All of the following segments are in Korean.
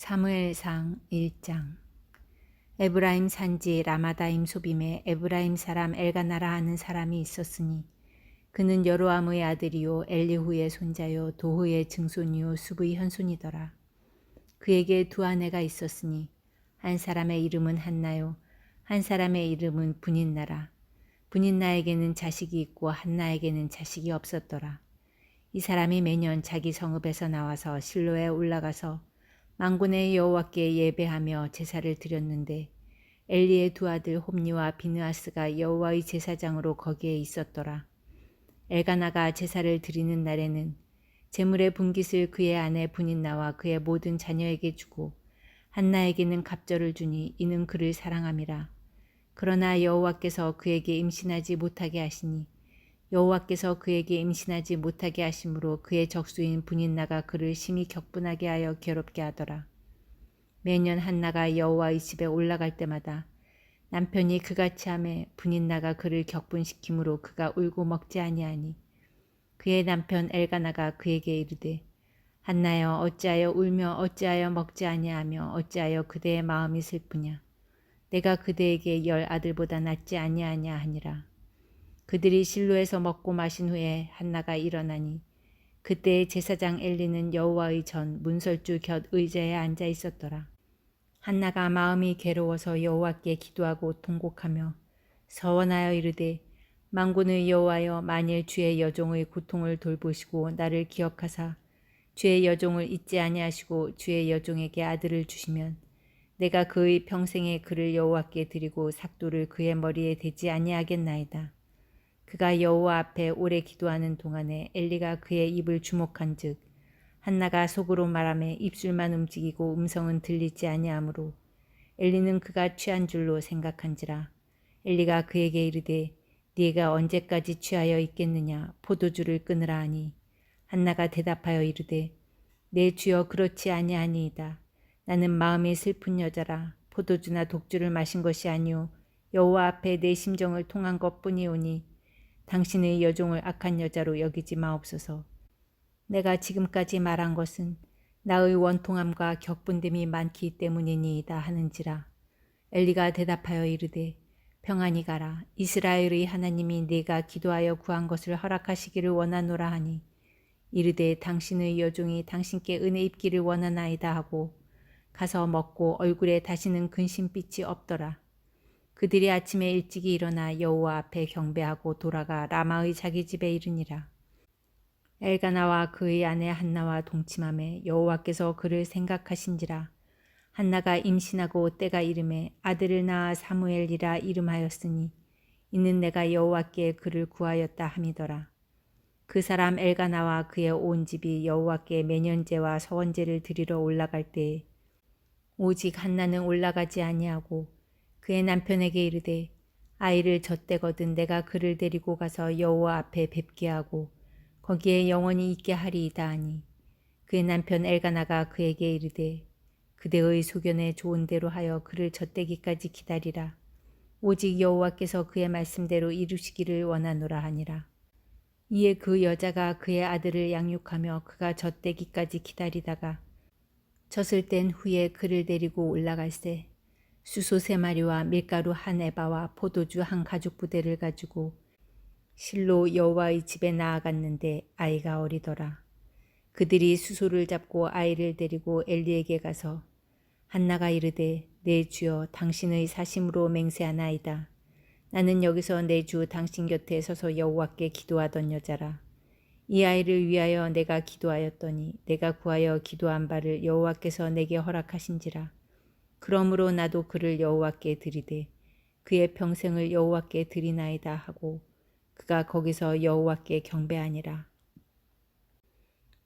사무엘상 1장. 에브라임 산지 라마다임 소빔에 에브라임 사람 엘가나라 하는 사람이 있었으니 그는 여로함의 아들이요 엘리후의 손자요 도후의 증손이요 수브의 현손이더라. 그에게 두 아내가 있었으니 한 사람의 이름은 한나요 한 사람의 이름은 분인나라. 분인나에게는 자식이 있고 한나에게는 자식이 없었더라. 이 사람이 매년 자기 성읍에서 나와서 실로에 올라가서 만군의 여호와께 예배하며 제사를 드렸는데 엘리의 두 아들 홈니와 비느하스가 여호와의 제사장으로 거기에 있었더라. 엘가나가 제사를 드리는 날에는 제물의 분깃을 그의 아내 분인나와 그의 모든 자녀에게 주고 한나에게는 갑절을 주니 이는 그를 사랑함이라. 그러나 여호와께서 그에게 임신하지 못하게 하시니 여호와께서 그에게 임신하지 못하게 하심으로 그의 적수인 분인나가 그를 심히 격분하게 하여 괴롭게 하더라. 매년 한나가 여호와의 집에 올라갈 때마다 남편이 그같이 하매 분인나가 그를 격분시키므로 그가 울고 먹지 아니하니 그의 남편 엘가나가 그에게 이르되 한나여 어찌하여 울며 어찌하여 먹지 아니하며 어찌하여 그대의 마음이 슬프냐. 내가 그대에게 10 아들보다 낫지 아니하냐 하니라. 그들이 실로에서 먹고 마신 후에 한나가 일어나니 그때의 제사장 엘리는 여호와의 전 문설주 곁 의자에 앉아 있었더라. 한나가 마음이 괴로워서 여호와께 기도하고 통곡하며 서원하여 이르되 만군의 여호와여 만일 주의 여종의 고통을 돌보시고 나를 기억하사 주의 여종을 잊지 아니하시고 주의 여종에게 아들을 주시면 내가 그의 평생에 그를 여호와께 드리고 삭도를 그의 머리에 대지 아니하겠나이다. 그가 여호와 앞에 오래 기도하는 동안에 엘리가 그의 입을 주목한즉 한나가 속으로 말하며 입술만 움직이고 음성은 들리지 아니하므로 엘리는 그가 취한 줄로 생각한지라. 엘리가 그에게 이르되 네가 언제까지 취하여 있겠느냐. 포도주를 끊으라 하니 한나가 대답하여 이르되 내 주여 그렇지 아니하니이다. 나는 마음이 슬픈 여자라. 포도주나 독주를 마신 것이 아니오 여호와 앞에 내 심정을 통한 것뿐이오니 당신의 여종을 악한 여자로 여기지 마옵소서. 내가 지금까지 말한 것은 나의 원통함과 격분됨이 많기 때문이니이다 하는지라. 엘리가 대답하여 이르되 평안히 가라. 이스라엘의 하나님이 네가 기도하여 구한 것을 허락하시기를 원하노라 하니 이르되 당신의 여종이 당신께 은혜 입기를 원하나이다 하고 가서 먹고 얼굴에 다시는 근심빛이 없더라. 그들이 아침에 일찍이 일어나 여호와 앞에 경배하고 돌아가 라마의 자기 집에 이르니라. 엘가나와 그의 아내 한나와 동침하매 여호와께서 그를 생각하신지라. 한나가 임신하고 때가 이름에 아들을 낳아 사무엘이라 이름하였으니 이는 내가 여호와께 그를 구하였다 함이더라. 그 사람 엘가나와 그의 온 집이 여호와께 매년제와 서원제를 드리러 올라갈 때에 오직 한나는 올라가지 아니하고 그의 남편에게 이르되 아이를 젖대거든 내가 그를 데리고 가서 여호와 앞에 뵙게 하고 거기에 영원히 있게 하리이다 하니 그의 남편 엘가나가 그에게 이르되 그대의 소견에 좋은 대로 하여 그를 젖대기까지 기다리라. 오직 여호와께서 그의 말씀대로 이루시기를 원하노라 하니라. 이에 그 여자가 그의 아들을 양육하며 그가 젖대기까지 기다리다가 젖을 뗀 후에 그를 데리고 올라갈새 수소 3마리와 밀가루 1에바와 포도주 1가죽부대를 가지고 실로 여호와의 집에 나아갔는데 아이가 어리더라. 그들이 수소를 잡고 아이를 데리고 엘리에게 가서 한나가 이르되 내 주여 당신의 사심으로 맹세하나이다. 나는 여기서 내 주 당신 곁에 서서 여호와께 기도하던 여자라. 이 아이를 위하여 내가 기도하였더니 내가 구하여 기도한 바를 여호와께서 내게 허락하신지라. 그러므로 나도 그를 여호와께 드리되 그의 평생을 여호와께 드리나이다 하고 그가 거기서 여호와께 경배하니라.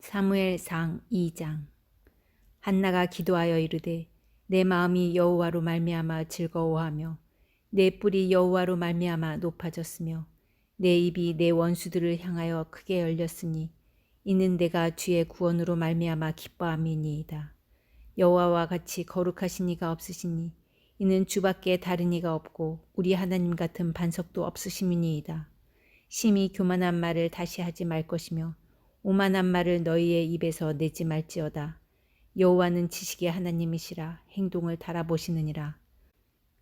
사무엘상 2장. 한나가 기도하여 이르되 내 마음이 여호와로 말미암아 즐거워하며 내 뿔이 여호와로 말미암아 높아졌으며 내 입이 내 원수들을 향하여 크게 열렸으니 이는 내가 주의 구원으로 말미암아 기뻐함이니이다. 여호와와 같이 거룩하신 이가 없으시니 이는 주밖에 다른 이가 없고 우리 하나님 같은 반석도 없으심이니이다. 심히 교만한 말을 다시 하지 말 것이며 오만한 말을 너희의 입에서 내지 말지어다. 여호와는 지식의 하나님이시라. 행동을 달아보시느니라.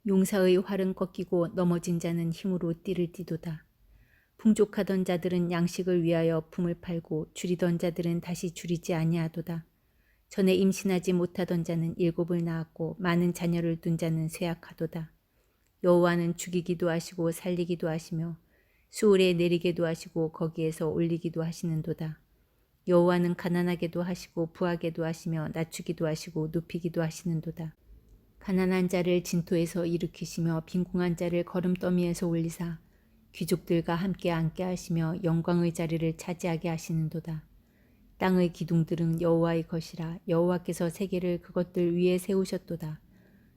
용사의 활은 꺾이고 넘어진 자는 힘으로 띠를 띠도다. 풍족하던 자들은 양식을 위하여 품을 팔고 줄이던 자들은 다시 줄이지 아니하도다. 전에 임신하지 못하던 자는 7을 낳았고 많은 자녀를 둔 자는 쇠약하도다. 여호와는 죽이기도 하시고 살리기도 하시며 수월에 내리게도 하시고 거기에서 올리기도 하시는도다. 여호와는 가난하게도 하시고 부하게도 하시며 낮추기도 하시고 높이기도 하시는도다. 가난한 자를 진토에서 일으키시며 빈궁한 자를 거름더미에서 올리사 귀족들과 함께 앉게 하시며 영광의 자리를 차지하게 하시는도다. 땅의 기둥들은 여호와의 것이라. 여호와께서 세계를 그것들 위에 세우셨도다.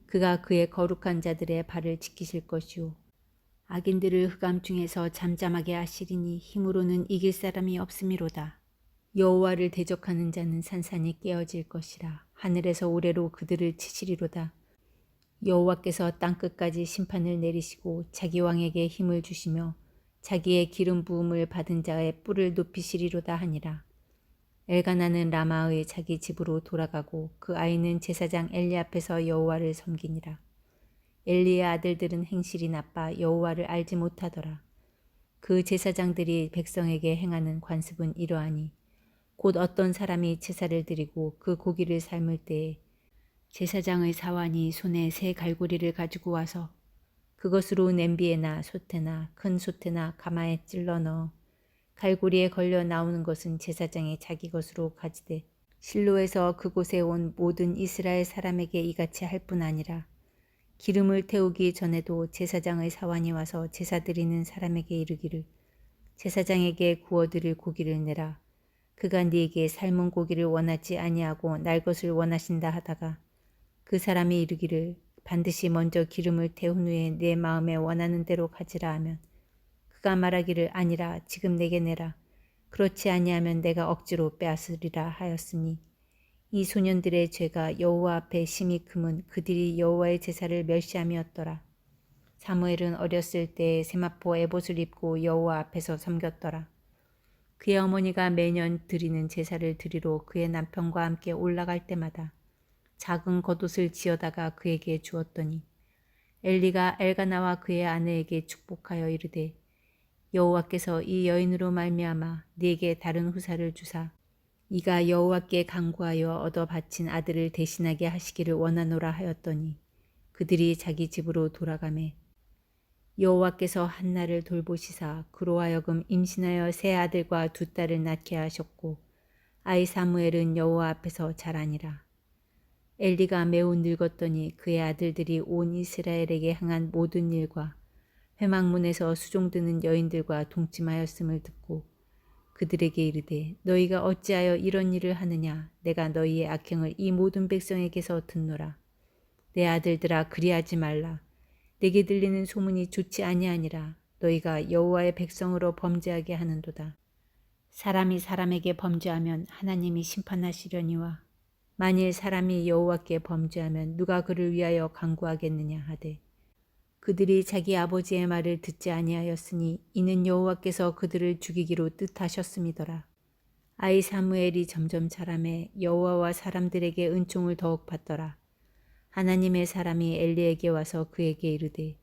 그가 그의 거룩한 자들의 발을 지키실 것이요 악인들을 흑암 중에서 잠잠하게 하시리니 힘으로는 이길 사람이 없음이로다. 여호와를 대적하는 자는 산산이 깨어질 것이라. 하늘에서 우레로 그들을 치시리로다. 여호와께서 땅끝까지 심판을 내리시고 자기 왕에게 힘을 주시며 자기의 기름 부음을 받은 자의 뿔을 높이시리로다 하니라. 엘가나는 라마의 자기 집으로 돌아가고 그 아이는 제사장 엘리 앞에서 여호와를 섬기니라. 엘리의 아들들은 행실이 나빠 여호와를 알지 못하더라. 그 제사장들이 백성에게 행하는 관습은 이러하니 곧 어떤 사람이 제사를 드리고 그 고기를 삶을 때에 제사장의 사환이 손에 새 갈고리를 가지고 와서 그것으로 냄비에나 솥에나 큰 솥에나 가마에 찔러 넣어 갈고리에 걸려 나오는 것은 제사장이 자기 것으로 가지되 실로에서 그곳에 온 모든 이스라엘 사람에게 이같이 할 뿐 아니라 기름을 태우기 전에도 제사장의 사환이 와서 제사 드리는 사람에게 이르기를 제사장에게 구워드릴 고기를 내라. 그가 네게 삶은 고기를 원하지 아니하고 날 것을 원하신다 하다가 그 사람이 이르기를 반드시 먼저 기름을 태운 후에 내 마음에 원하는 대로 가지라 하면 그가 말하기를 아니라 지금 내게 내라. 그렇지 아니하면 내가 억지로 빼앗으리라 하였으니 이 소년들의 죄가 여호와 앞에 심히 크면 그들이 여호와의 제사를 멸시함이었더라. 사무엘은 어렸을 때에 세마포 에봇을 입고 여호와 앞에서 섬겼더라. 그의 어머니가 매년 드리는 제사를 드리러 그의 남편과 함께 올라갈 때마다 작은 겉옷을 지어다가 그에게 주었더니 엘리가 엘가나와 그의 아내에게 축복하여 이르되 여호와께서 이 여인으로 말미암아 네게 다른 후사를 주사 이가 여호와께 간구하여 얻어 바친 아들을 대신하게 하시기를 원하노라 하였더니 그들이 자기 집으로 돌아가매 여호와께서 한나를 돌보시사 그로 하여금 임신하여 세 아들과 두 딸을 낳게 하셨고 아이 사무엘은 여호와 앞에서 자라니라. 엘리가 매우 늙었더니 그의 아들들이 온 이스라엘에게 행한 모든 일과 회막문에서 수종드는 여인들과 동침하였음을 듣고 그들에게 이르되 너희가 어찌하여 이런 일을 하느냐. 내가 너희의 악행을 이 모든 백성에게서 듣노라. 내 아들들아 그리하지 말라. 내게 들리는 소문이 좋지 아니하니라. 너희가 여호와의 백성으로 범죄하게 하는도다. 사람이 사람에게 범죄하면 하나님이 심판하시려니와 만일 사람이 여호와께 범죄하면 누가 그를 위하여 간구하겠느냐 하되 그들이 자기 아버지의 말을 듣지 아니하였으니 이는 여호와께서 그들을 죽이기로 뜻하셨음이더라. 아이 사무엘이 점점 자라매 여호와와 사람들에게 은총을 더욱 받더라. 하나님의 사람이 엘리에게 와서 그에게 이르되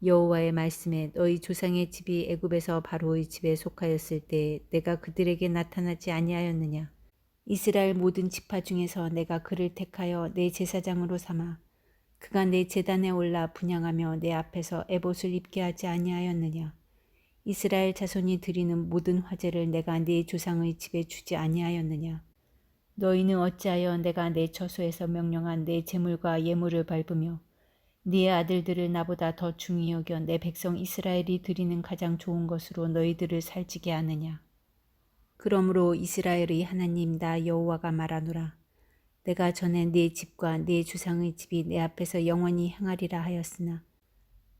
여호와의 말씀에 너희 조상의 집이 애굽에서 바로의 집에 속하였을 때에 내가 그들에게 나타나지 아니하였느냐. 이스라엘 모든 지파 중에서 내가 그를 택하여 내 제사장으로 삼아 그가 내 제단에 올라 분향하며 내 앞에서 에봇을 입게 하지 아니하였느냐. 이스라엘 자손이 드리는 모든 화제를 내가 네 조상의 집에 주지 아니하였느냐. 너희는 어찌하여 내가 내 처소에서 명령한 내 제물과 예물을 밟으며 네 아들들을 나보다 더 중히 여겨 내 백성 이스라엘이 드리는 가장 좋은 것으로 너희들을 살찌게 하느냐. 그러므로 이스라엘의 하나님 나 여호와가 말하노라. 내가 전에 네 집과 네 조상의 집이 내 앞에서 영원히 행하리라 하였으나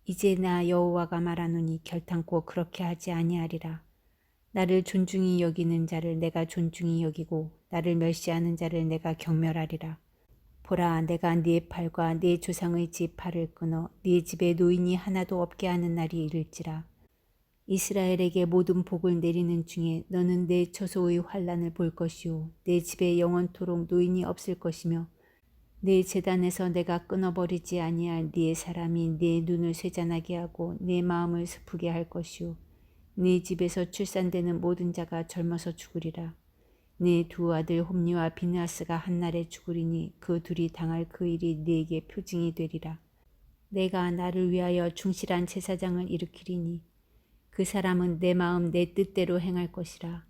이제 나 여호와가 말하노니 결탄코 그렇게 하지 아니하리라. 나를 존중히 여기는 자를 내가 존중히 여기고 나를 멸시하는 자를 내가 경멸하리라. 보라 내가 네 팔과 네 조상의 집 팔을 끊어 네 집에 노인이 하나도 없게 하는 날이 이를지라. 이스라엘에게 모든 복을 내리는 중에 너는 내 처소의 환난을 볼 것이요 내 집에 영원토록 노인이 없을 것이며 네 제단에서 내가 끊어버리지 아니할 네 사람이 네 눈을 쇠잔하게 하고 네 마음을 슬프게 할 것이요 네 집에서 출산되는 모든 자가 젊어서 죽으리라. 네 두 아들 홈니와 비느하스가 한날에 죽으리니 그 둘이 당할 그 일이 네게 표징이 되리라. 내가 나를 위하여 충실한 제사장을 일으키리니 그 사람은 내 마음 내 뜻대로 행할 것이라.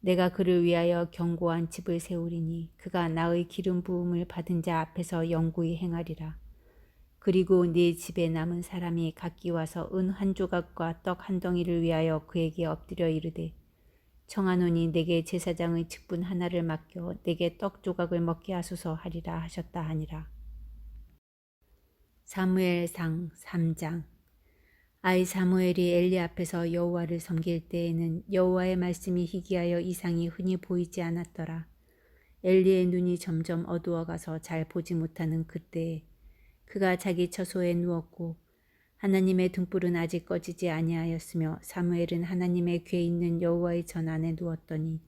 내가 그를 위하여 견고한 집을 세우리니 그가 나의 기름 부음을 받은 자 앞에서 영구히 행하리라. 그리고 네 집에 남은 사람이 각기 와서 은 한 조각과 떡 한 덩이를 위하여 그에게 엎드려 이르되 청하노니 내게 제사장의 직분 하나를 맡겨 내게 떡 조각을 먹게 하소서 하리라 하셨다 하니라. 사무엘상 3장. 아이 사무엘이 엘리 앞에서 여호와를 섬길 때에는 여호와의 말씀이 희귀하여 이상이 흔히 보이지 않았더라. 엘리의 눈이 점점 어두워가서 잘 보지 못하는 그때에 그가 자기 처소에 누웠고 하나님의 등불은 아직 꺼지지 아니하였으며 사무엘은 하나님의 궤 있는 여호와의 전 안에 누웠더니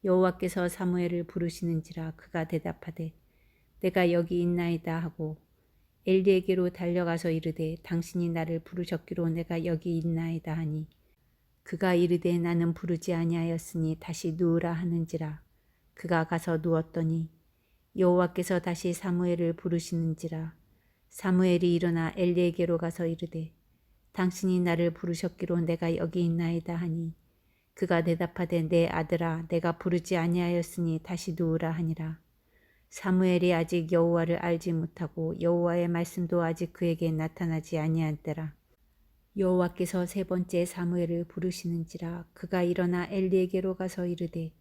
여호와께서 사무엘을 부르시는지라 그가 대답하되 내가 여기 있나이다 하고 엘리에게로 달려가서 이르되 당신이 나를 부르셨기로 내가 여기 있나이다 하니 그가 이르되 나는 부르지 아니하였으니 다시 누우라 하는지라. 그가 가서 누웠더니 여호와께서 다시 사무엘을 부르시는지라. 사무엘이 일어나 엘리에게로 가서 이르되 당신이 나를 부르셨기로 내가 여기 있나이다 하니 그가 대답하되 내 아들아 내가 부르지 아니하였으니 다시 누우라 하니라. 사무엘이 아직 여호와를 알지 못하고 여호와의 말씀도 아직 그에게 나타나지 아니한 때라. 여호와께서 세 번째 사무엘을 부르시는지라. 그가 일어나 엘리에게로 가서 이르되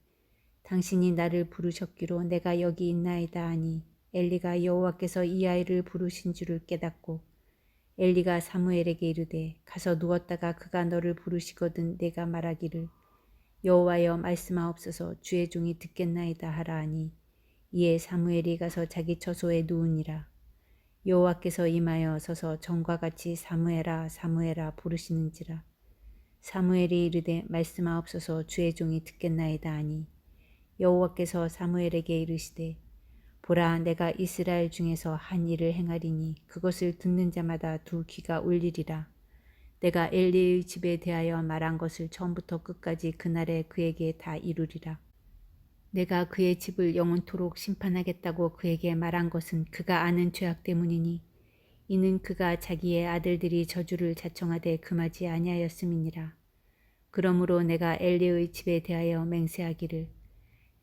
당신이 나를 부르셨기로 내가 여기 있나이다 하니 엘리가 여호와께서 이 아이를 부르신 줄을 깨닫고 엘리가 사무엘에게 이르되 가서 누웠다가 그가 너를 부르시거든 내가 말하기를 여호와여 말씀하옵소서 주의 종이 듣겠나이다 하라 하니 이에 사무엘이 가서 자기 처소에 누우니라. 여호와께서 임하여 서서 전과 같이 사무엘아 사무엘아 부르시는지라. 사무엘이 이르되 말씀하옵소서 주의 종이 듣겠나이다 하니 여호와께서 사무엘에게 이르시되 보라 내가 이스라엘 중에서 한 일을 행하리니 그것을 듣는 자마다 두 귀가 울리리라. 내가 엘리의 집에 대하여 말한 것을 처음부터 끝까지 그날에 그에게 다 이루리라. 내가 그의 집을 영원토록 심판하겠다고 그에게 말한 것은 그가 아는 죄악 때문이니 이는 그가 자기의 아들들이 저주를 자청하되 금하지 아니하였음이니라. 그러므로 내가 엘리의 집에 대하여 맹세하기를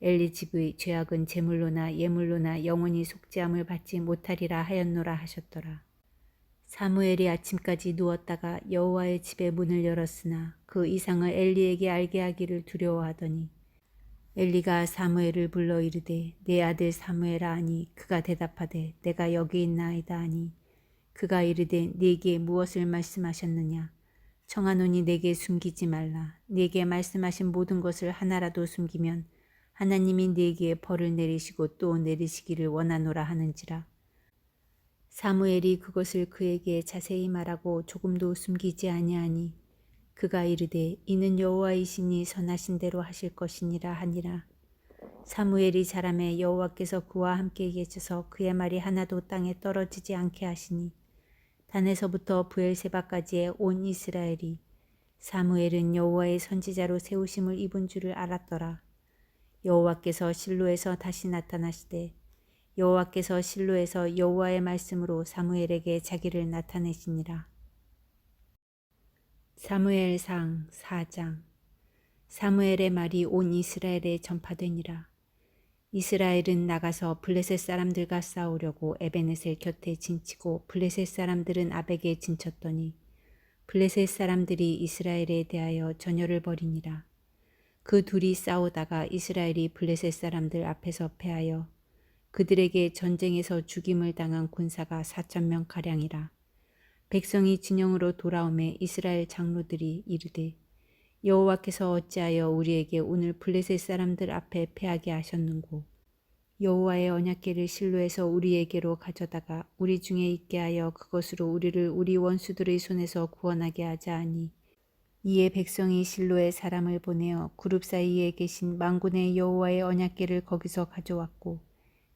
엘리 집의 죄악은 제물로나 예물로나 영원히 속죄함을 받지 못하리라 하였노라 하셨더라. 사무엘이 아침까지 누웠다가 여호와의 집의 문을 열었으나 그 이상을 엘리에게 알게 하기를 두려워하더니 엘리가 사무엘을 불러 이르되 내 아들 사무엘아 하니 그가 대답하되 내가 여기 있나이다 하니 그가 이르되 네게 무엇을 말씀하셨느냐. 청하노니 내게 숨기지 말라. 네게 말씀하신 모든 것을 하나라도 숨기면 하나님이 네게 벌을 내리시고 또 내리시기를 원하노라 하는지라. 사무엘이 그것을 그에게 자세히 말하고 조금도 숨기지 아니하니 그가 이르되 이는 여호와이시니 선하신 대로 하실 것이니라 하니라. 사무엘이 자라매 여호와께서 그와 함께 계셔서 그의 말이 하나도 땅에 떨어지지 않게 하시니 단에서부터 브엘세바까지의 온 이스라엘이 사무엘은 여호와의 선지자로 세우심을 입은 줄을 알았더라. 여호와께서 실로에서 다시 나타나시되 여호와께서 실로에서 여호와의 말씀으로 사무엘에게 자기를 나타내시니라. 사무엘상 4장. 사무엘의 말이 온 이스라엘에 전파되니라. 이스라엘은 나가서 블레셋 사람들과 싸우려고 에베넷을 곁에 진치고 블레셋 사람들은 아벡에 진쳤더니 블레셋 사람들이 이스라엘에 대하여 전열을 벌이니라. 그 둘이 싸우다가 이스라엘이 블레셋 사람들 앞에서 패하여 그들에게 전쟁에서 죽임을 당한 군사가 4,000명 가량이라. 백성이 진영으로 돌아오매 이스라엘 장로들이 이르되 여호와께서 어찌하여 우리에게 오늘 블레셋 사람들 앞에 패하게 하셨는고 여호와의 언약궤를 실로에서 우리에게로 가져다가 우리 중에 있게 하여 그것으로 우리를 우리 원수들의 손에서 구원하게 하자 하니 이에 백성이 실로에 사람을 보내어 그룹 사이에 계신 만군의 여호와의 언약궤를 거기서 가져왔고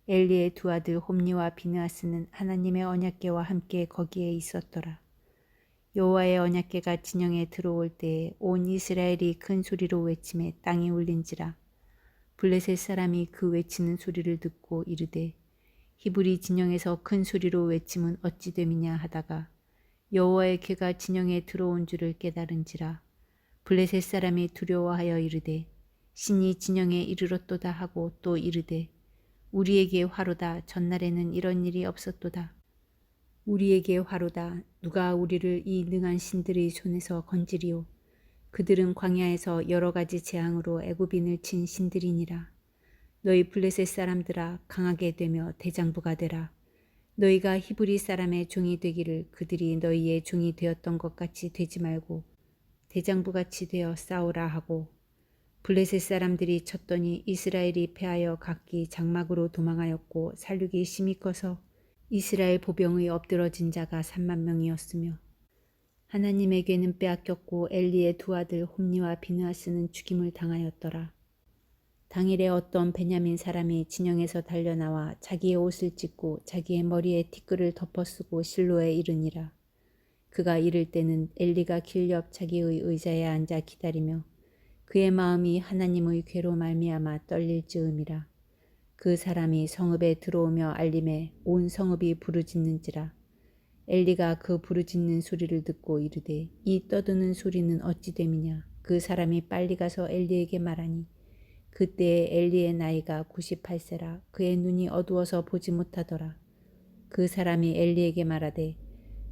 엘리의 두 아들 홈니와 비느하스는 하나님의 언약궤와 함께 거기에 있었더라. 여호와의 언약궤가 진영에 들어올 때에 온 이스라엘이 큰 소리로 외침에 땅이 울린지라. 블레셋 사람이 그 외치는 소리를 듣고 이르되 히브리 진영에서 큰 소리로 외침은 어찌 됨이냐 하다가 여호와의 궤가 진영에 들어온 줄을 깨달은지라. 블레셋 사람이 두려워하여 이르되 신이 진영에 이르렀도다 하고 또 이르되 우리에게 화로다. 전날에는 이런 일이 없었도다. 우리에게 화로다. 누가 우리를 이 능한 신들의 손에서 건지리오. 그들은 광야에서 여러 가지 재앙으로 애굽인을 친 신들이니라. 너희 블레셋 사람들아 강하게 되며 대장부가 되라. 너희가 히브리 사람의 종이 되기를 그들이 너희의 종이 되었던 것 같이 되지 말고 대장부같이 되어 싸우라 하고 블레셋 사람들이 쳤더니 이스라엘이 패하여 각기 장막으로 도망하였고 살육이 심히 커서 이스라엘 보병의 엎드러진 자가 3만 명이었으며 하나님에게는 빼앗겼고 엘리의 두 아들 홈니와 비느하스는 죽임을 당하였더라. 당일에 어떤 베냐민 사람이 진영에서 달려나와 자기의 옷을 찢고 자기의 머리에 티끌을 덮어쓰고 실로에 이르니라. 그가 이를 때는 엘리가 길 옆 자기의 의자에 앉아 기다리며 그의 마음이 하나님의 궤로 말미암아 떨릴 즈음이라. 그 사람이 성읍에 들어오며 알림에 온 성읍이 부르짖는지라. 엘리가 그 부르짖는 소리를 듣고 이르되 이 떠드는 소리는 어찌 됨이냐. 그 사람이 빨리 가서 엘리에게 말하니 그때에 엘리의 나이가 98세라. 그의 눈이 어두워서 보지 못하더라. 그 사람이 엘리에게 말하되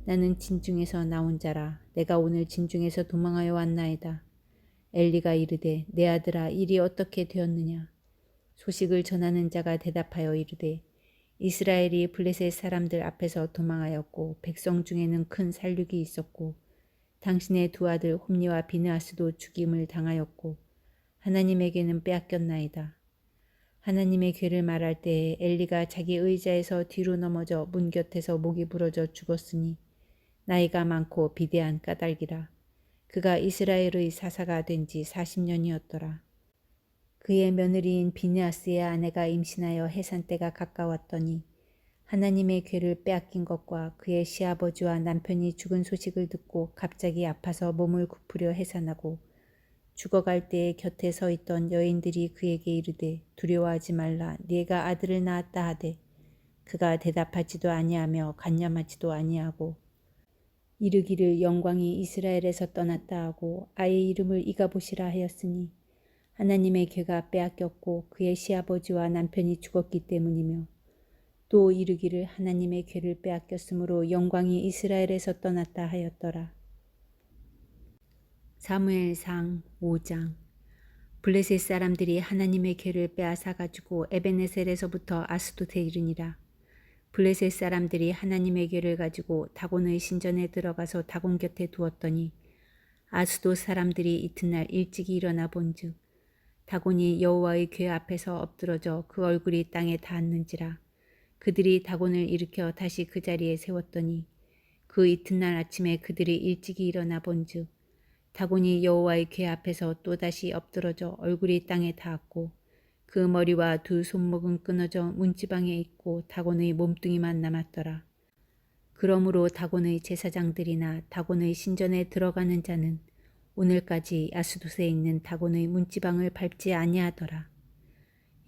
나는 진중에서 나온 자라. 내가 오늘 진중에서 도망하여 왔나이다. 엘리가 이르되 내 아들아 일이 어떻게 되었느냐. 소식을 전하는 자가 대답하여 이르되 이스라엘이 블레셋 사람들 앞에서 도망하였고 백성 중에는 큰 살육이 있었고 당신의 두 아들 홈니와 비느하스도 죽임을 당하였고 하나님에게는 빼앗겼나이다. 하나님의 궤를 말할 때에 엘리가 자기 의자에서 뒤로 넘어져 문 곁에서 목이 부러져 죽었으니 나이가 많고 비대한 까닭이라. 그가 이스라엘의 사사가 된 지 40년이었더라. 그의 며느리인 비느하스의 아내가 임신하여 해산 때가 가까웠더니 하나님의 궤를 빼앗긴 것과 그의 시아버지와 남편이 죽은 소식을 듣고 갑자기 아파서 몸을 굽으려 해산하고 죽어갈 때에 곁에 서 있던 여인들이 그에게 이르되 두려워하지 말라. 네가 아들을 낳았다 하되 그가 대답하지도 아니하며 간념하지도 아니하고 이르기를 영광이 이스라엘에서 떠났다 하고 아이의 이름을 이가봇이라 하였으니 하나님의 궤가 빼앗겼고 그의 시아버지와 남편이 죽었기 때문이며 또 이르기를 하나님의 궤를 빼앗겼으므로 영광이 이스라엘에서 떠났다 하였더라. 사무엘상 5장. 블레셋 사람들이 하나님의 궤를 빼앗아 가지고 에베네셀에서부터 아스돗에 이르니라. 블레셋 사람들이 하나님의 궤를 가지고 다곤의 신전에 들어가서 다곤 곁에 두었더니 아스돗 사람들이 이튿날 일찍이 일어나 본즉 다곤이 여호와의 궤 앞에서 엎드러져 그 얼굴이 땅에 닿았는지라. 그들이 다곤을 일으켜 다시 그 자리에 세웠더니 그 이튿날 아침에 그들이 일찍이 일어나 본즉 다곤이 여호와의 궤 앞에서 또다시 엎드러져 얼굴이 땅에 닿았고 그 머리와 두 손목은 끊어져 문지방에 있고 다곤의 몸뚱이만 남았더라. 그러므로 다곤의 제사장들이나 다곤의 신전에 들어가는 자는 오늘까지 아스돗에 있는 다곤의 문지방을 밟지 아니하더라.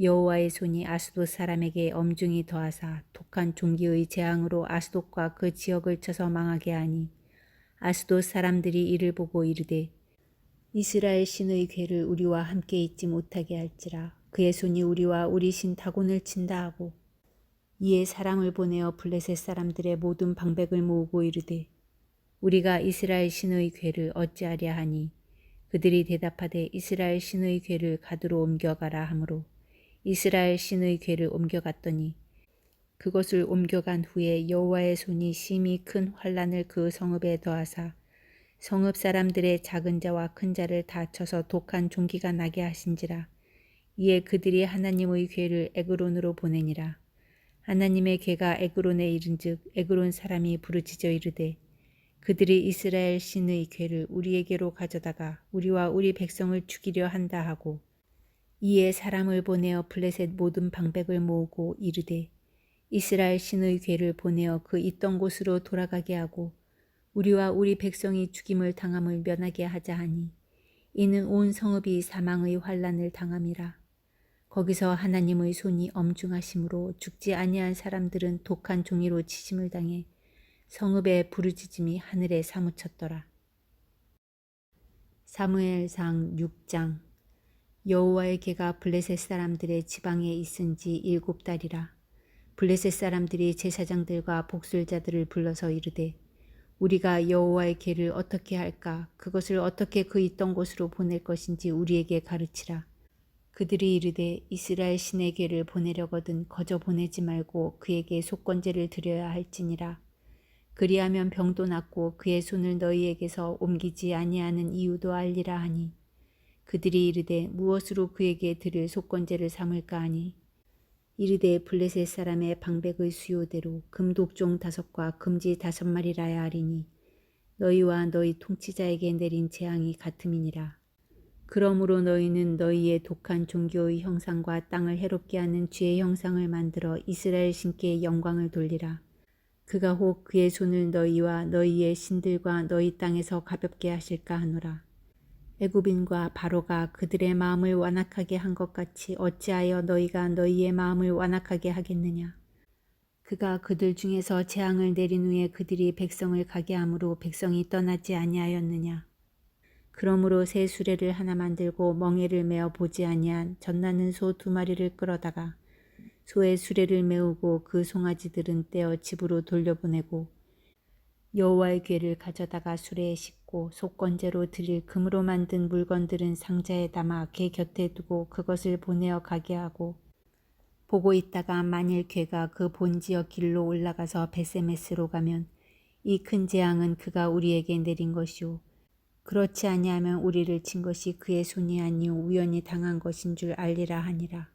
여호와의 손이 아스돗 사람에게 엄중히 더하사 독한 종기의 재앙으로 아스돗과 그 지역을 쳐서 망하게 하니 아스돗 사람들이 이를 보고 이르되 이스라엘 신의 궤를 우리와 함께 있지 못하게 할지라. 그의 손이 우리와 우리 신 다곤을 친다 하고 이에 사람을 보내어 블레셋 사람들의 모든 방백을 모으고 이르되 우리가 이스라엘 신의 궤를 어찌하랴 하니 그들이 대답하되 이스라엘 신의 궤를 가두로 옮겨가라 하므로 이스라엘 신의 궤를 옮겨갔더니 그것을 옮겨간 후에 여호와의 손이 심히 큰 환난을 그 성읍에 더하사 성읍 사람들의 작은 자와 큰 자를 다 쳐서 독한 종기가 나게 하신지라. 이에 그들이 하나님의 궤를 에그론으로 보내니라. 하나님의 궤가 에그론에 이른즉 에그론 사람이 부르짖어 이르되 그들이 이스라엘 신의 궤를 우리에게로 가져다가 우리와 우리 백성을 죽이려 한다 하고 이에 사람을 보내어 블레셋 모든 방백을 모으고 이르되 이스라엘 신의 궤를 보내어 그 있던 곳으로 돌아가게 하고 우리와 우리 백성이 죽임을 당함을 면하게 하자 하니 이는 온 성읍이 사망의 환난을 당함이라. 거기서 하나님의 손이 엄중하심으로 죽지 아니한 사람들은 독한 종이로 치심을 당해 성읍의 부르짖음이 하늘에 사무쳤더라. 사무엘상 6장. 여호와의 궤가 블레셋 사람들의 지방에 있은 지 7달이라. 블레셋 사람들이 제사장들과 복술자들을 불러서 이르되 우리가 여호와의 궤를 어떻게 할까? 그것을 어떻게 그 있던 곳으로 보낼 것인지 우리에게 가르치라. 그들이 이르되 이스라엘 신의 궤를 보내려거든 거저 보내지 말고 그에게 속건제를 드려야 할지니라. 그리하면 병도 낫고 그의 손을 너희에게서 옮기지 아니하는 이유도 알리라 하니 그들이 이르되 무엇으로 그에게 드릴 속건제를 삼을까 하니 이르되 블레셋 사람의 방백의 수요대로 금독종 5과 금지 5마리라야 하리니 너희와 너희 통치자에게 내린 재앙이 같음이니라. 그러므로 너희는 너희의 독한 종교의 형상과 땅을 해롭게 하는 죄의 형상을 만들어 이스라엘 신께 영광을 돌리라. 그가 혹 그의 손을 너희와 너희의 신들과 너희 땅에서 가볍게 하실까 하노라. 애굽인과 바로가 그들의 마음을 완악하게 한 것 같이 어찌하여 너희가 너희의 마음을 완악하게 하겠느냐. 그가 그들 중에서 재앙을 내린 후에 그들이 백성을 가게 함으로 백성이 떠나지 아니하였느냐. 그러므로 새 수레를 하나 만들고 멍에를 메어 보지 아니한 젖나는 소 2마리를 끌어다가 소의 수레를 메우고 그 송아지들은 떼어 집으로 돌려보내고 여호와의 궤를 가져다가 수레에 싣고 속건제로 드릴 금으로 만든 물건들은 상자에 담아 궤 곁에 두고 그것을 보내어 가게 하고 보고 있다가 만일 궤가 그 본지역 길로 올라가서 베세메스로 가면 이 큰 재앙은 그가 우리에게 내린 것이요 그렇지 아니하면 우리를 친 것이 그의 손이 아니요 우연히 당한 것인 줄 알리라 하니라.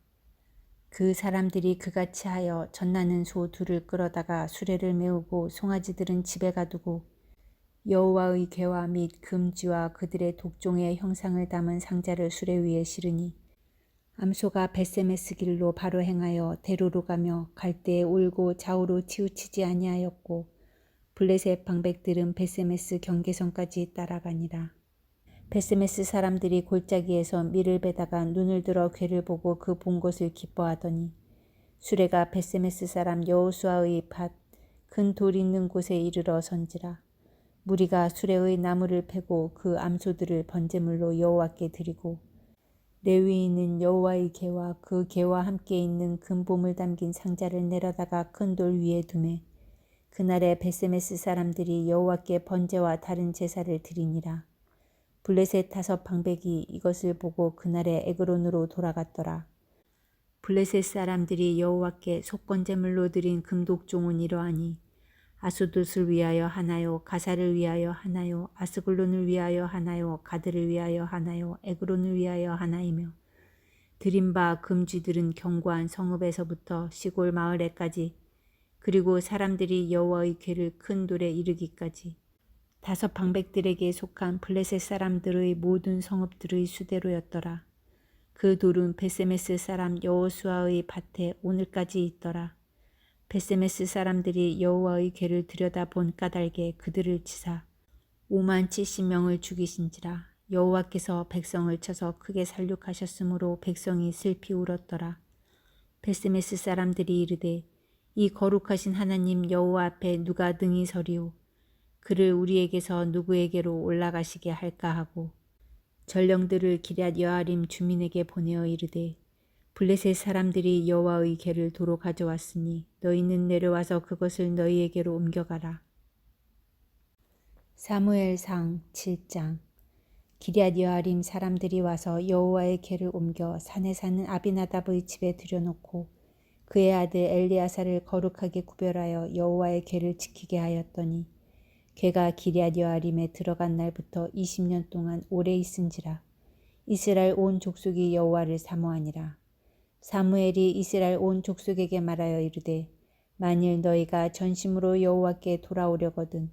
그 사람들이 그같이 하여 젖나는 소 2를 끌어다가 수레를 메우고 송아지들은 집에 가두고 여호와의 궤와 및 금쥐와 그들의 독종의 형상을 담은 상자를 수레 위에 실으니 암소가 벳세메스 길로 바로 행하여 대로로 가며 갈대에 울고 좌우로 치우치지 아니하였고 블레셋 방백들은 벳세메스 경계선까지 따라가니라. 벳세메스 사람들이 골짜기에서 밀을 베다가 눈을 들어 궤를 보고 그 본 것을 기뻐하더니 수레가 벳세메스 사람 여호수아의 밭 큰 돌 있는 곳에 이르러 선지라. 무리가 수레의 나무를 패고 그 암소들을 번제물로 여호와께 드리고 레위인은 여호와의 궤와 그 궤와 함께 있는 금보물 담긴 상자를 내려다가 큰 돌 위에 두매 그날에 벳세메스 사람들이 여호와께 번제와 다른 제사를 드리니라. 블레셋 5 방백이 이것을 보고 그날에 에그론으로 돌아갔더라. 블레셋 사람들이 여호와께 속건제물로 드린 금독종은 이러하니 아수돗을 위하여 하나요, 가사를 위하여 하나요, 아스글론을 위하여 하나요, 가드를 위하여 하나요, 에그론을 위하여 하나이며 드린 바 금쥐들은 견고한 성읍에서부터 시골 마을에까지 그리고 사람들이 여호와의 궤를 큰 돌에 이르기까지 5 방백들에게 속한 블레셋 사람들의 모든 성읍들의 수대로였더라. 그 돌은 벳세메스 사람 여호수아의 밭에 오늘까지 있더라. 벳세메스 사람들이 여호와의 궤를 들여다본 까닭에 그들을 치사 570명을 죽이신지라. 여호와께서 백성을 쳐서 크게 살육하셨으므로 백성이 슬피 울었더라. 벳세메스 사람들이 이르되 이 거룩하신 하나님 여호와 앞에 누가 능히 서리오. 그를 우리에게서 누구에게로 올라가시게 할까 하고 전령들을 기럇 여아림 주민에게 보내어 이르되 블레셋 사람들이 여호와의 궤를 도로 가져왔으니 너희는 내려와서 그것을 너희에게로 옮겨가라. 사무엘상 7장. 기럇 여아림 사람들이 와서 여호와의 궤를 옮겨 산에 사는 아비나답의 집에 들여놓고 그의 아들 엘리아사를 거룩하게 구별하여 여호와의 궤를 지키게 하였더니 궤가 기럇 여아림에 들어간 날부터 20년 동안 오래 있은지라. 이스라엘 온 족속이 여호와를 사모하니라. 사무엘이 이스라엘 온 족속에게 말하여 이르되 만일 너희가 전심으로 여호와께 돌아오려거든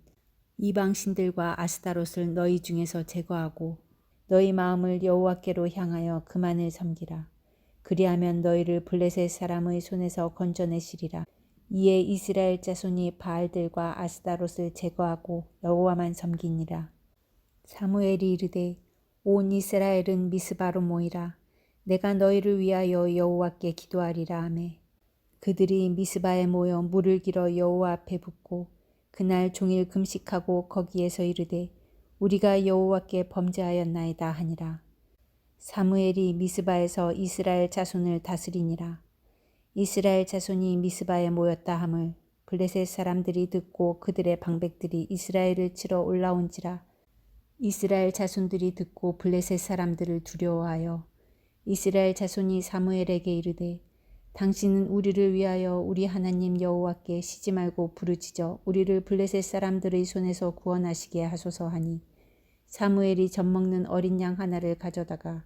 이방 신들과 아스타롯을 너희 중에서 제거하고 너희 마음을 여호와께로 향하여 그만을 섬기라. 그리하면 너희를 블레셋 사람의 손에서 건져내시리라. 이에 이스라엘 자손이 바알들과 아스타롯을 제거하고 여호와만 섬기니라. 사무엘이 이르되 온 이스라엘은 미스바로 모이라. 내가 너희를 위하여 여호와께 기도하리라 하매 그들이 미스바에 모여 물을 길어 여호와 앞에 붓고 그날 종일 금식하고 거기에서 이르되 우리가 여호와께 범죄하였나이다 하니라. 사무엘이 미스바에서 이스라엘 자손을 다스리니라. 이스라엘 자손이 미스바에 모였다 함을 블레셋 사람들이 듣고 그들의 방백들이 이스라엘을 치러 올라온지라. 이스라엘 자손들이 듣고 블레셋 사람들을 두려워하여 이스라엘 자손이 사무엘에게 이르되 당신은 우리를 위하여 우리 하나님 여호와께 쉬지 말고 부르짖어 우리를 블레셋 사람들의 손에서 구원하시게 하소서 하니 사무엘이 젖먹는 어린 양 하나를 가져다가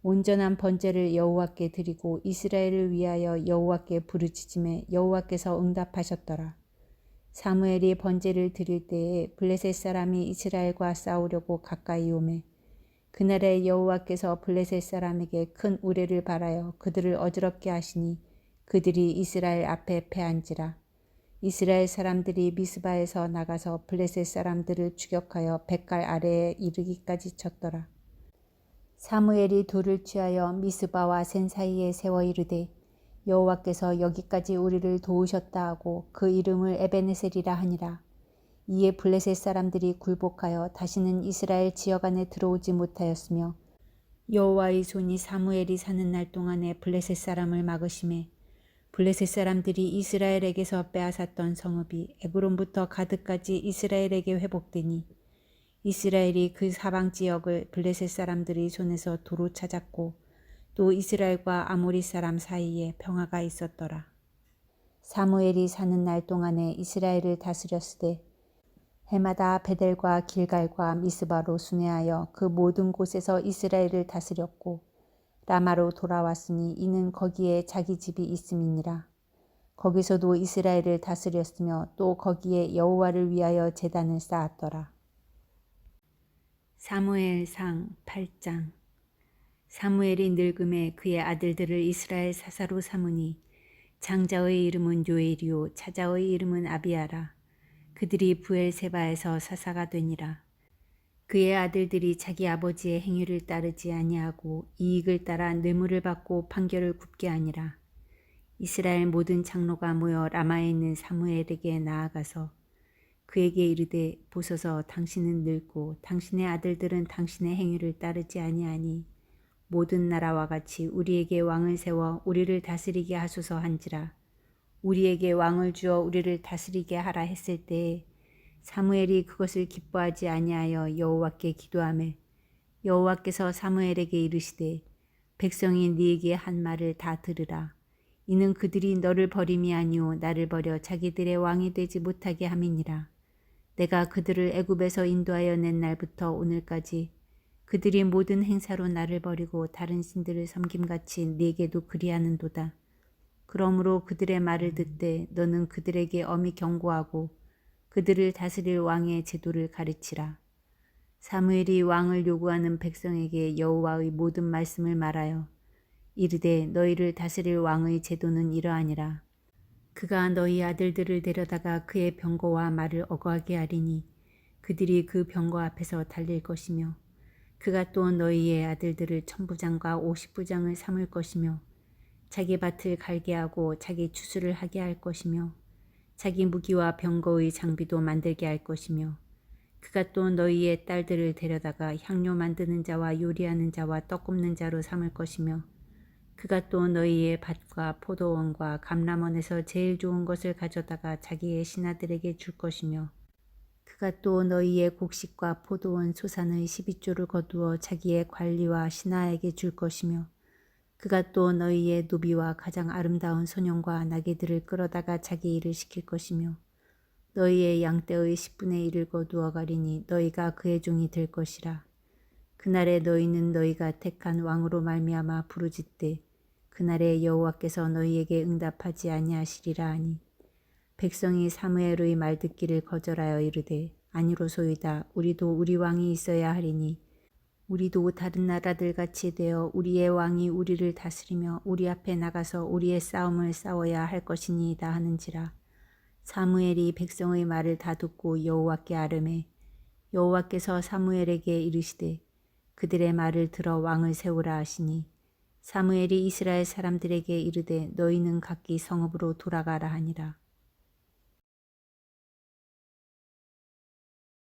온전한 번제를 여호와께 드리고 이스라엘을 위하여 여호와께 부르짖음에 여호와께서 응답하셨더라. 사무엘이 번제를 드릴 때에 블레셋 사람이 이스라엘과 싸우려고 가까이 오매 그날에 여호와께서 블레셋 사람에게 큰 우레를 발하여 그들을 어지럽게 하시니 그들이 이스라엘 앞에 패한지라. 이스라엘 사람들이 미스바에서 나가서 블레셋 사람들을 추격하여 뱃갈 아래에 이르기까지 쳤더라. 사무엘이 돌을 취하여 미스바와 센 사이에 세워 이르되 여호와께서 여기까지 우리를 도우셨다 하고 그 이름을 에베네셀이라 하니라. 이에 블레셋 사람들이 굴복하여 다시는 이스라엘 지역 안에 들어오지 못하였으며 여호와의 손이 사무엘이 사는 날 동안에 블레셋 사람을 막으심에 블레셋 사람들이 이스라엘에게서 빼앗았던 성읍이 에브론부터 가드까지 이스라엘에게 회복되니 이스라엘이 그 사방 지역을 블레셋 사람들의 손에서 도로 찾았고 또 이스라엘과 아모리 사람 사이에 평화가 있었더라. 사무엘이 사는 날 동안에 이스라엘을 다스렸으되 해마다 베델과 길갈과 미스바로 순회하여 그 모든 곳에서 이스라엘을 다스렸고 라마로 돌아왔으니 이는 거기에 자기 집이 있음이니라. 거기서도 이스라엘을 다스렸으며 또 거기에 여호와를 위하여 제단을 쌓았더라. 사무엘상 8장. 사무엘이 늙음에 그의 아들들을 이스라엘 사사로 삼으니 장자의 이름은 요엘이요 차자의 이름은 아비아라. 그들이 부엘세바에서 사사가 되니라. 그의 아들들이 자기 아버지의 행위를 따르지 아니하고 이익을 따라 뇌물을 받고 판결을 굽게 하니라. 이스라엘 모든 장로가 모여 라마에 있는 사무엘에게 나아가서 그에게 이르되 보소서 당신은 늙고 당신의 아들들은 당신의 행위를 따르지 아니하니 모든 나라와 같이 우리에게 왕을 세워 우리를 다스리게 하소서 한지라. 우리에게 왕을 주어 우리를 다스리게 하라 했을 때에 사무엘이 그것을 기뻐하지 아니하여 여호와께 기도하매 여호와께서 사무엘에게 이르시되 백성이 네게 한 말을 다 들으라. 이는 그들이 너를 버림이 아니오 나를 버려 자기들의 왕이 되지 못하게 함이니라. 내가 그들을 애굽에서 인도하여 낸 날부터 오늘까지 그들이 모든 행사로 나를 버리고 다른 신들을 섬김같이 네게도 그리하는도다. 그러므로 그들의 말을 듣되 너는 그들에게 엄히 경고하고 그들을 다스릴 왕의 제도를 가르치라. 사무엘이 왕을 요구하는 백성에게 여호와의 모든 말씀을 말하여 이르되 너희를 다스릴 왕의 제도는 이러하니라. 그가 너희 아들들을 데려다가 그의 병거와 말을 어거하게 하리니 그들이 그 병거 앞에서 달릴 것이며 그가 또 너희의 아들들을 1000부장과 50부장을 삼을 것이며 자기 밭을 갈게 하고 자기 추수를 하게 할 것이며 자기 무기와 병거의 장비도 만들게 할 것이며 그가 또 너희의 딸들을 데려다가 향료 만드는 자와 요리하는 자와 떡 굽는 자로 삼을 것이며 그가 또 너희의 밭과 포도원과 감람원에서 제일 좋은 것을 가져다가 자기의 신하들에게 줄 것이며 그가 또 너희의 곡식과 포도원 소산의 12조를 거두어 자기의 관리와 신하에게 줄 것이며 그가 또 너희의 노비와 가장 아름다운 소년과 나귀들을 끌어다가 자기 일을 시킬 것이며 너희의 양떼의 10분의 1을 거두어 가리니 너희가 그의 종이 될 것이라. 그날에 너희는 너희가 택한 왕으로 말미암아 부르짖되 그날에 여호와께서 너희에게 응답하지 아니하시리라 하니 백성이 사무엘의 말 듣기를 거절하여 이르되 아니로소이다. 우리도 우리 왕이 있어야 하리니 우리도 다른 나라들 같이 되어 우리의 왕이 우리를 다스리며 우리 앞에 나가서 우리의 싸움을 싸워야 할 것이니이다 하는지라. 사무엘이 백성의 말을 다 듣고 여호와께 아뢰매 여호와께서 사무엘에게 이르시되 그들의 말을 들어 왕을 세우라 하시니 사무엘이 이스라엘 사람들에게 이르되 너희는 각기 성읍으로 돌아가라 하니라.